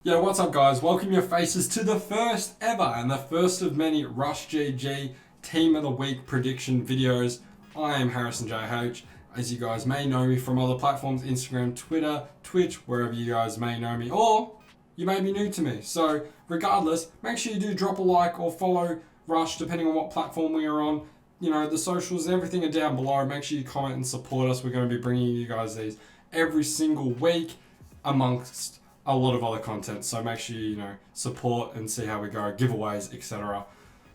Yeah, what's up guys? Welcome your faces to the first ever and the first of many Rush GG Team of the Week prediction videos. I am Harrison JH. As you guys may know me from other platforms, Instagram, Twitter, Twitch, wherever you guys may know me, or you may be new to me. So regardless, make sure you do drop a like or follow Rush depending on what platform we are on. You know, the socials and everything are down below. Make sure you comment and support us. We're going to be bringing you guys these every single week amongst a lot of other content, so make sure you support and see how we go, giveaways, etc.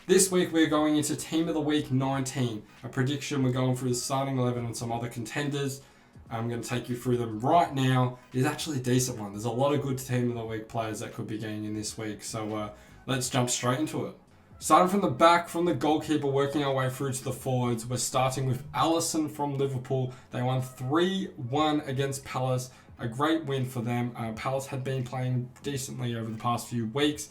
This week we're going into Team of the Week 19, a prediction. We're going through the starting 11 and some other contenders. I'm going to take you through them right now. It's actually a decent one. There's a lot of good Team of the Week players that could be getting in this week, so let's jump straight into it. Starting from the back, from the goalkeeper, working our way through to the forwards, we're starting with Alisson from Liverpool. They won 3-1 against Palace. A great win for them. Palace had been playing decently over the past few weeks.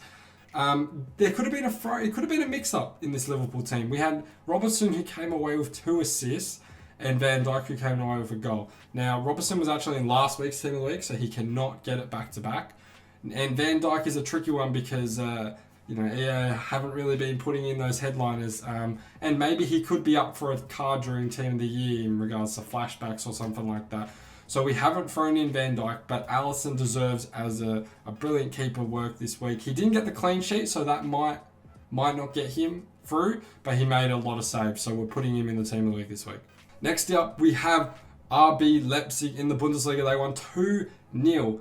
There could have been it could have been a mix-up in this Liverpool team. We had Robertson, who came away with 2 assists, and Van Dijk, who came away with a goal. Now, Robertson was actually in last week's Team of the Week, so he cannot get it back-to-back. And Van Dijk is a tricky one because EA haven't really been putting in those headliners, and maybe he could be up for a card during Team of the Year in regards to flashbacks or something like that. So we haven't thrown in Van Dijk, but Alisson deserves as a brilliant keeper work this week. He didn't get the clean sheet, so that might not get him through, but he made a lot of saves, so we're putting him in the Team of the Week this week. Next up, we have RB Leipzig in the Bundesliga. They won 2-0.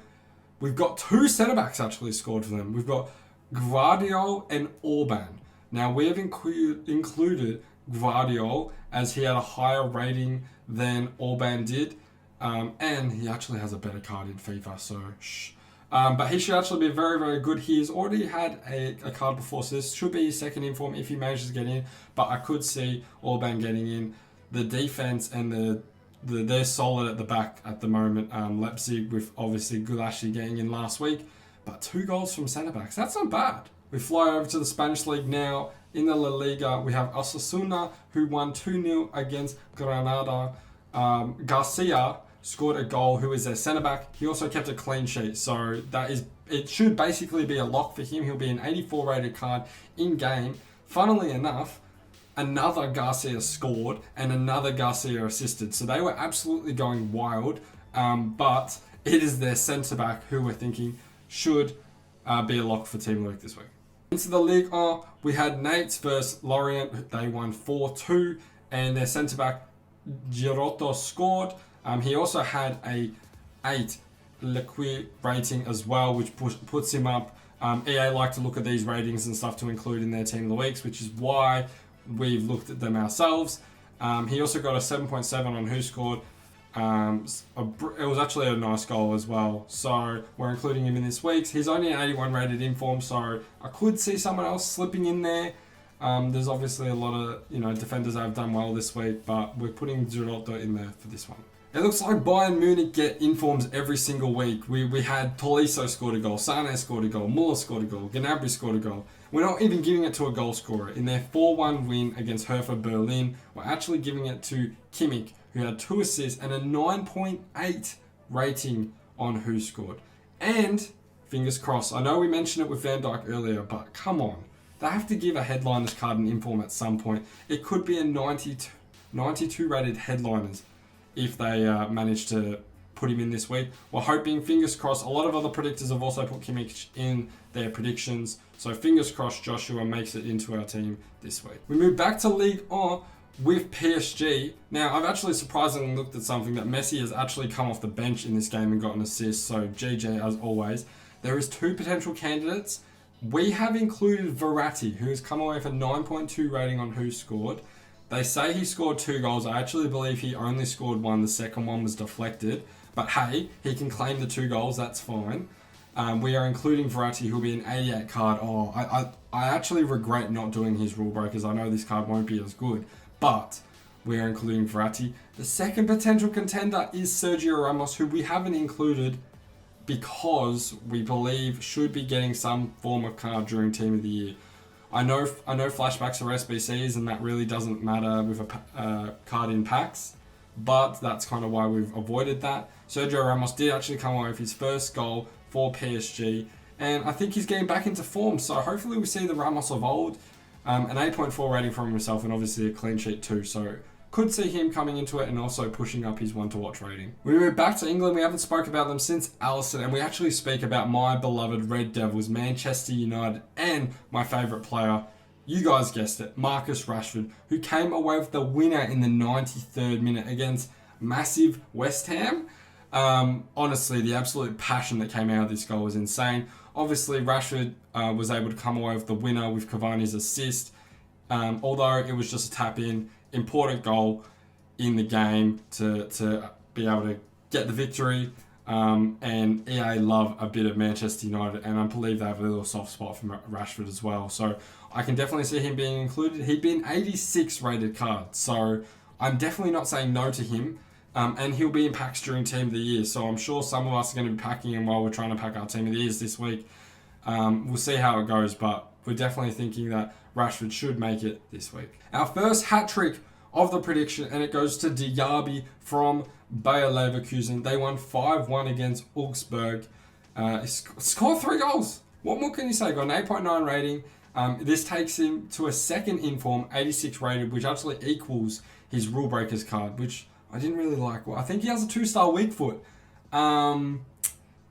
We've got 2 centre-backs actually scored for them. We've got Gvardiol and Orban. Now, we have included Gvardiol as he had a higher rating than Orban did. And he actually has a better card in FIFA, so shh. But he should actually be very, very good. He's already had a card before, so this should be his second inform if he manages to get in. But I could see Orban getting in. The defense and they're solid at the back at the moment. Leipzig, with obviously Gulaschi getting in last week, but 2 goals from centre backs. That's not bad. We fly over to the Spanish league now. In the La Liga, we have Osasuna, who won 2-0 against Granada. Garcia scored a goal, who is their centre-back. He also kept a clean sheet, so it should basically be a lock for him. He'll be an 84 rated card in-game. Funnily enough, another Garcia scored and another Garcia assisted, so they were absolutely going wild, but it is their centre-back who we're thinking should be a lock for Team of the Week this week. Into the Ligue 1, we had Nantes versus Lorient. They won 4-2, and their centre-back Giroto scored. He also had a 8 liquid rating as well, which puts him up. EA like to look at these ratings and stuff to include in their Team of the Weeks, which is why we've looked at them ourselves. He also got a 7.7 on Who Scored. It was actually a nice goal as well, so we're including him in this week's. He's only an 81 rated inform, so I could see someone else slipping in there. There's obviously a lot of defenders that have done well this week, but we're putting Giroto in there for this one. It looks like Bayern Munich get informs every single week. We had Tolisso scored a goal, Sane scored a goal, Muller scored a goal, Gnabry scored a goal. We're not even giving it to a goal scorer. In their 4-1 win against Hertha Berlin, we're actually giving it to Kimmich, who had 2 assists and a 9.8 rating on Who Scored. And, fingers crossed, I know we mentioned it with Van Dijk earlier, but come on. They have to give a headliners card an inform at some point. It could be a 92 rated headliners if they manage to put him in this week. We're hoping, fingers crossed. A lot of other predictors have also put Kimmich in their predictions, so fingers crossed Joshua makes it into our team this week. We move back to Ligue 1 with PSG. Now, I've actually surprisingly looked at something that Messi has actually come off the bench in this game and got an assist, so GG as always. There is 2 potential candidates. We have included Verratti, who has come away with a 9.2 rating on Who Scored. They say he scored 2 goals. I actually believe he only scored 1. The second one was deflected. But hey, he can claim the 2 goals. That's fine. We are including Verratti, who'll be an 88 card. I actually regret not doing his rule breakers. I know this card won't be as good. But we are including Verratti. The second potential contender is Sergio Ramos, who we haven't included because we believe should be getting some form of card during Team of the Year. I know flashbacks are SBCs and that really doesn't matter with a card in packs, but that's kind of why we've avoided that. Sergio Ramos did actually come away with his first goal for PSG and I think he's getting back into form. So hopefully we see the Ramos of old. An 8.4 rating from himself, and obviously a clean sheet too. So could see him coming into it and also pushing up his one to watch rating. We move back to England. We haven't spoke about them since Alisson, and we actually speak about my beloved Red Devils, Manchester United, and my favourite player, you guys guessed it, Marcus Rashford, who came away with the winner in the 93rd minute against massive West Ham. Honestly, the absolute passion that came out of this goal was insane. Obviously, Rashford was able to come away with the winner with Cavani's assist. Although it was just a tap-in, important goal in the game to be able to get the victory. And EA love a bit of Manchester United, and I believe they have a little soft spot for Rashford as well. So I can definitely see him being included. He'd be an 86 rated card, so I'm definitely not saying no to him. And he'll be in packs during Team of the Year, so I'm sure some of us are going to be packing him while we're trying to pack our Team of the Years this week. We'll see how it goes, but we're definitely thinking that Rashford should make it this week. Our first hat-trick of the prediction, and it goes to Diaby from Bayer Leverkusen. They won 5-1 against Augsburg. Scored 3 goals. What more can you say? Got an 8.9 rating. This takes him to a second inform, 86 rated, which actually equals his Rule Breakers card, which I didn't really like. Well, I think he has a 2-star weak foot.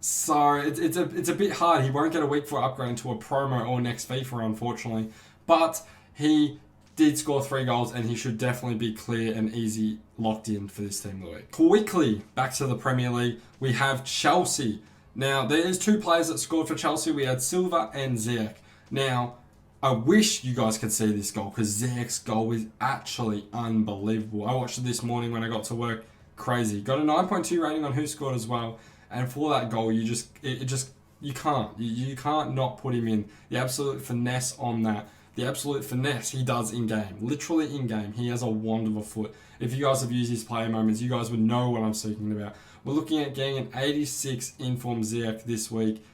So it's a bit hard. He won't get a weak foot upgrade into a promo or next FIFA, unfortunately. But he did score 3 goals, and he should definitely be clear and easy locked in for this team of the week. Quickly, back to the Premier League, we have Chelsea. Now, there's 2 players that scored for Chelsea. We had Silva and Ziyech. Now, I wish you guys could see this goal, because Ziyech's goal is actually unbelievable. I watched it this morning when I got to work. Crazy. Got a 9.2 rating on Who Scored as well. And for that goal, you can't not put him in. The absolute finesse on that. The absolute finesse he does in-game. Literally in-game. He has a wand of a foot. If you guys have used his player moments, you guys would know what I'm speaking about. We're looking at getting an 86 inform Ziyech this week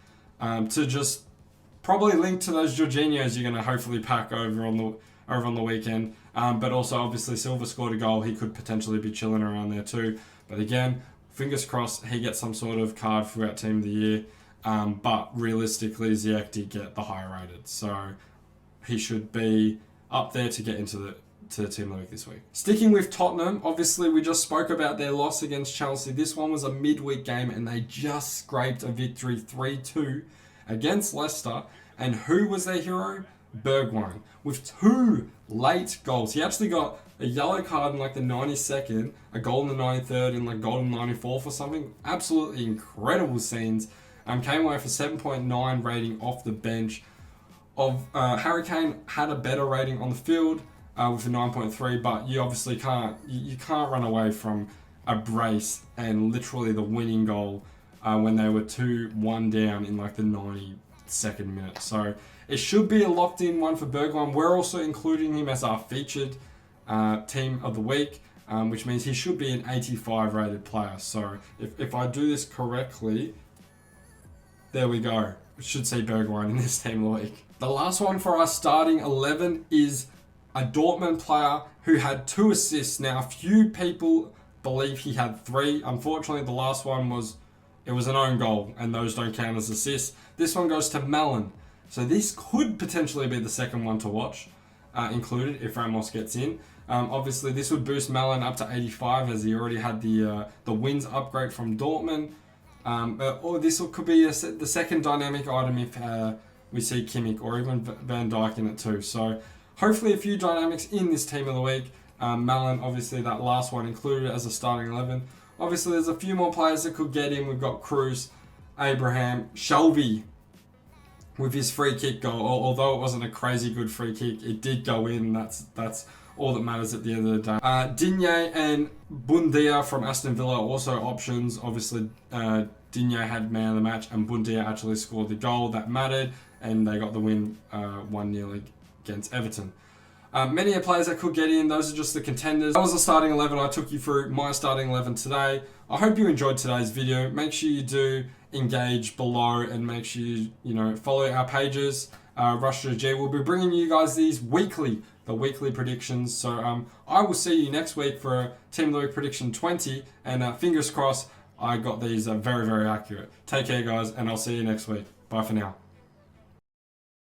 to just probably link to those Jorginhos you're going to hopefully pack over on the weekend. But also, obviously, Silva scored a goal. He could potentially be chilling around there too. But again, fingers crossed he gets some sort of card throughout Team of the Year. But realistically, Ziyech did get the higher rated. So he should be up there to get into the Team of the Week this week. Sticking with Tottenham, obviously we just spoke about their loss against Chelsea. This one was a midweek game, and they just scraped a victory 3-2 against Leicester. And who was their hero? Bergwijn, with 2 late goals. He actually got a yellow card in like the 92nd, a goal in the 93rd, and like goal in the 94th or something. Absolutely incredible scenes. Came away for 7.9 rating off the bench. Harry Kane had a better rating on the field with a 9.3, but you obviously can't run away from a brace and literally the winning goal when they were 2-1 down in like the 92nd minute. So it should be a locked in one for Bergwijn. We're also including him as our featured team of the week, which means he should be an 85 rated player. So if I do this correctly, there we go. We should see Bergwijn in this team of the week. The last one for our starting 11 is a Dortmund player who had 2 assists. Now, a few people believe he had 3. Unfortunately, the last one was an own goal, and those don't count as assists. This one goes to Mellon. So this could potentially be the second one to watch, included if Ramos gets in. Obviously, this would boost Mellon up to 85, as he already had the wins upgrade from Dortmund. Or this could be the second dynamic item if we see Kimmich or even Van Dijk in it too. So hopefully a few dynamics in this team of the week. Mellon, obviously that last one included as a starting 11. Obviously there's a few more players that could get in. We've got Cruz, Abraham, Shelby with his free kick goal. Although it wasn't a crazy good free kick, it did go in. That's all that matters at the end of the day. Digne and Bundia from Aston Villa are also options. Obviously, Digne had man of the match, and Bundia actually scored the goal that mattered, and they got the win 1-0 against Everton. Many players that could get in, those are just the contenders. That was the starting 11. I took you through my starting 11 today. I hope you enjoyed today's video. Make sure you do engage below, and make sure you follow our pages. Rush.G will be bringing you guys these weekly, the weekly predictions. So I will see you next week for Team of the Week prediction 20, and fingers crossed I got these very, very accurate. Take care, guys, and I'll see you next week. Bye for now.